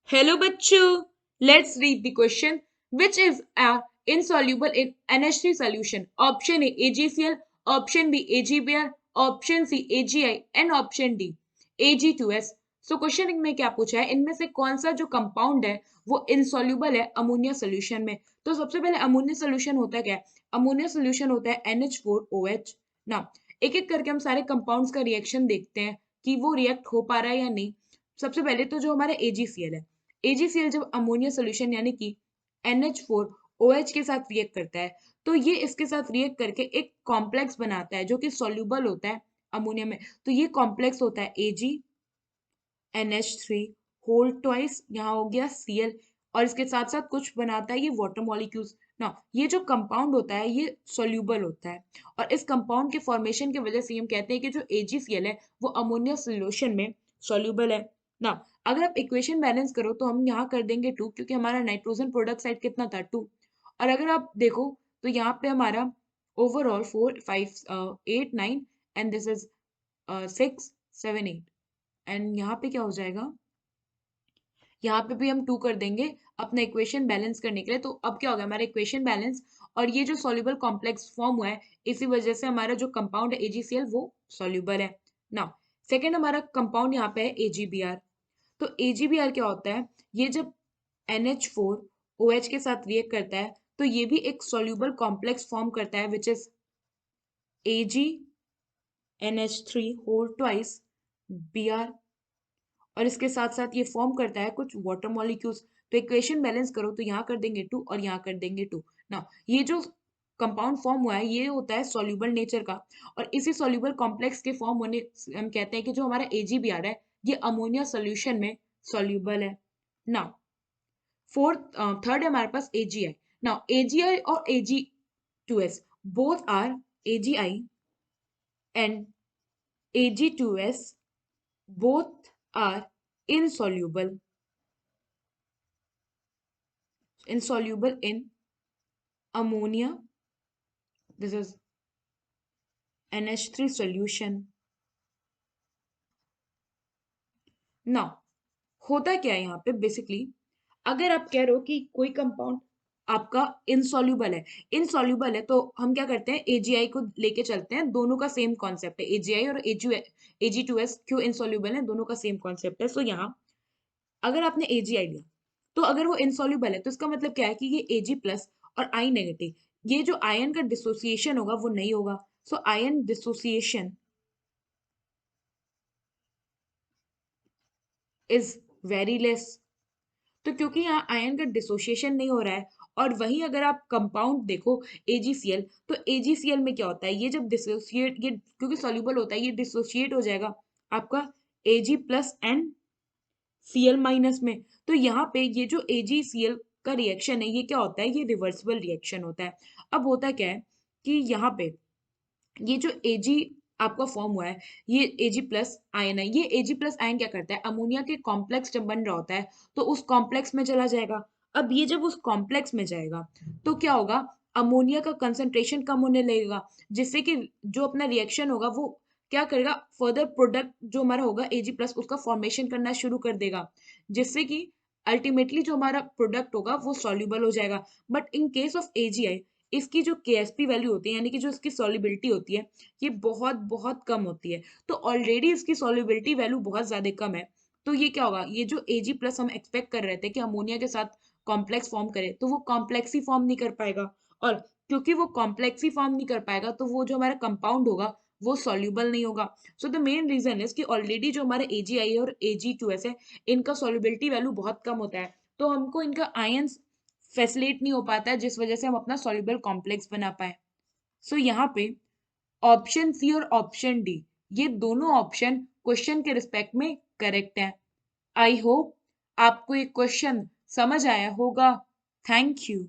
Hello bachcho, let's read the question. Which is a insoluble in NH3 solution? Option A AgCl, option B AgBr, option C AgI and option D Ag2S. So question में क्या पूछा है, इनमें से कौन सा जो compound है वो इनसॉल्युबल है अमोनिया सोल्यूशन में। तो सबसे पहले अमोनिया सोल्यूशन होता क्या है, अमोनिया सोल्यूशन होता है NH4OH ना। एक एक करके हम सारे कंपाउंड्स का रिएक्शन देखते हैं कि वो रिएक्ट हो पा रहा है या नहीं। सबसे पहले तो जो हमारा AgCl है, AgCl जब अमोनिया सोल्यूशन यानी कि NH4OH के साथ रिएक्ट करता है तो ये इसके साथ रिएक्ट करके एक कॉम्प्लेक्स बनाता है जो कि सॉल्युबल होता है अमोनिया में। तो ये कॉम्प्लेक्स होता है AgNH3 होल ट्वाइस, यहाँ हो गया Cl, और इसके साथ साथ कुछ बनाता है ये वाटर मॉलिक्यूल्स ना। ये जो कंपाउंड होता है ये सॉल्युबल होता है और इस कंपाउंड के फॉर्मेशन की वजह से हम कहते हैं कि जो AgCl है वो अमोनिया सोल्यूशन में सॉल्युबल है ना। अगर आप इक्वेशन बैलेंस करो तो हम यहाँ कर देंगे 2, क्योंकि हमारा नाइट्रोजन प्रोडक्ट साइड कितना था 2। और अगर आप देखो तो यहाँ पे हमारा overall 4 5 8 9 and this is 6 7 8 and यहाँ पे क्या हो जाएगा, यहाँ पे भी हम 2 कर देंगे अपना इक्वेशन बैलेंस करने के लिए। तो अब क्या होगा हमारा इक्वेशन बैलेंस, और ये जो सॉल्युबल कॉम्प्लेक्स फॉर्म हुआ है इसी वजह से हमारा जो कंपाउंड है AgCl वो सॉल्युबल है ना। सेकेंड हमारा कंपाउंड यहाँ पे है AgBr। तो AgBr क्या होता है, ये जब NH4OH के साथ रिएक्ट करता है तो ये भी एक सॉल्युबल कॉम्प्लेक्स फॉर्म करता है which is AgNH3 whole twice Br, और इसके साथ साथ ये फॉर्म करता है कुछ वाटर मॉलिक्यूल्स। तो इक्वेशन बैलेंस करो तो यहाँ कर देंगे 2 और यहाँ कर देंगे 2 ना। ये जो कंपाउंड फॉर्म हुआ है ये होता है सॉल्युबल नेचर का, और इसी सॉल्युबल कॉम्प्लेक्स के फॉर्म होने हम कहते हैं कि जो हमारा AgBr है ये अमोनिया सोल्यूशन में सॉल्युबल है ना। फोर्थ थर्ड है हमारे पास AgI। नाउ AgI और Ag2S both are, AgI and Ag2S both are insoluble insoluble in ammonia, this is NH3 solution। now होता क्या है यहाँ पे बेसिकली, अगर आप कह रहे हो कि कोई कंपाउंड आपका इनसॉल्युबल है तो हम क्या करते हैं AgI को लेके चलते हैं, दोनों का सेम कॉन्सेप्ट है। AgI और Ag2S क्यों इनसॉल्युबल है, दोनों का सेम कॉन्सेप्ट है। सो यहाँ अगर आपने AgI लिया तो अगर वो इनसॉल्युबल है तो इसका मतलब क्या है कि ये Ag प्लस और I नेगेटिव, ये जो आयन का डिसोसिएशन होगा वो नहीं होगा। So ion dissociation is very less. तो क्योंकि यहाँ आयन का डिसोसिएशन नहीं हो रहा है, और वहीं अगर आप कंपाउंड देखो AgCl, तो AgCl में क्या होता है, ये जब डिसोसिएट, ये क्योंकि सॉल्युबल होता है ये डिसोसिएट हो जाएगा आपका Ag plus and Cl minus में। तो यहाँ पे ये जो AgCl का रिएक्शन है ये क्या होता है, ये रिवर्सिबल रिएक्शन होता है। अब होता क्या है कि यहाँ पे ये जो Ag आपका फॉर्म हुआ है ये Ag प्लस आयन है, ये Ag प्लस आयन क्या करता है, अमोनिया के कॉम्प्लेक्स जब बन रहा होता है तो उस कॉम्प्लेक्स में चला जाएगा। अब ये जब उस कॉम्प्लेक्स में जाएगा तो क्या होगा, अमोनिया का कंसंट्रेशन कम होने लगेगा, जिससे कि जो अपना रिएक्शन होगा वो क्या करेगा, फर्दर प्रोडक्ट जो हमारा होगा Ag प्लस उसका फॉर्मेशन करना शुरू कर देगा, जिससे कि अल्टीमेटली जो हमारा प्रोडक्ट होगा वो सॉल्युबल हो जाएगा। But in case of AgI इसकी जो KSP वैल्यू होती है यानी कि जो इसकी सॉल्युबिलिटी होती है ये बहुत बहुत कम होती है। तो ऑलरेडी इसकी सॉल्युबिलिटी वैल्यू बहुत ज्यादा कम है, तो ये क्या होगा, ये जो Ag प्लस हम एक्सपेक्ट कर रहे थे कि अमोनिया के साथ कॉम्प्लेक्स फॉर्म करे तो वो कॉम्प्लेक्स ही फॉर्म नहीं कर पाएगा, और क्योंकि वो कॉम्प्लेक्स ही फॉर्म नहीं कर पाएगा तो वो जो हमारा कंपाउंड होगा वो सॉल्युबल नहीं होगा। So the main reason is कि ऑलरेडी जो हमारे AgI और Ag2S है इनका सॉल्युबिलिटी वैल्यू बहुत कम होता है, तो हमको इनका आयंस फैसिलेट नहीं हो पाता है जिस वजह से हम अपना सॉल्युबल कॉम्प्लेक्स बना पाए। सो यहाँ पे ऑप्शन सी और ऑप्शन डी ये दोनों ऑप्शन क्वेश्चन के रिस्पेक्ट में करेक्ट है। आई होप आपको ये क्वेश्चन समझ आया होगा। Thank you.